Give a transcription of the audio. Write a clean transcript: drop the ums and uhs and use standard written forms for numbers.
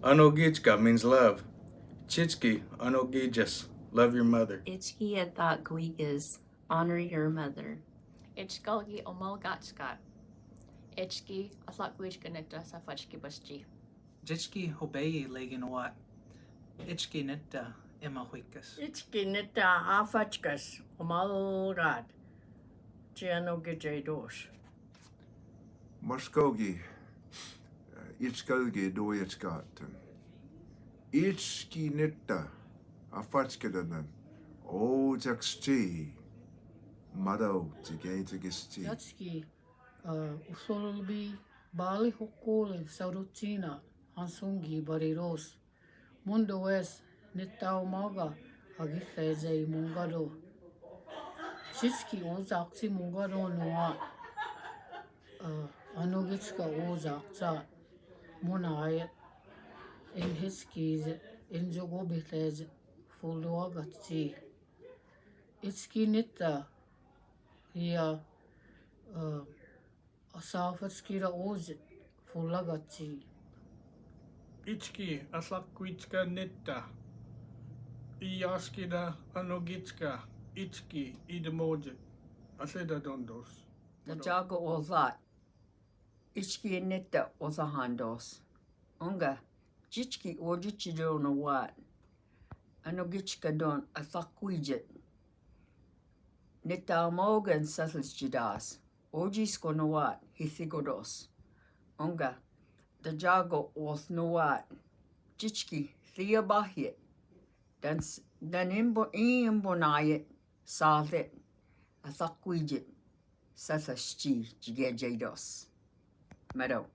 Anogichka means love. Chichki, anogijas, love your mother. Ichki and thought is honor your mother. Ichkalgi omalgatskat. Ichki atlakwichkanita safachki. Jitski hobeyi leginowat. Ichki nita imahuikas. Ichki nita afachkas omalgad. Gianogijados. Mvskoke Mvskoke doyetskat. Ichki nita afatskadanan. O jaksti. Mado tigaitigisti. Jatski usolbi bali hukule sarutina hansungi bariros. Mundo wes nitao maga agitheze mungado. Chiski ozaksi mungado noa. Anogitska ozaksa munayet. In hiskiz in jogobithez fuldoagatsi. Itski nita Ia asafatskira oz fulagati. Ichki atlakwichka nita. Iaskida anogitska. Ichki idemoje. Aseda dondos. The jago ozat. Ichki nita ozahandos. Unga. Jichki ojichido no wat. Anogichka don athakwijit. Nita mogan sathas jidas. Ojis konowat hithigodos. Unga. The jago oth nowat. Jichki thea bahit. Dan imbonayit sathit. Athakwijit. Sathas chi jigajados. Mvto.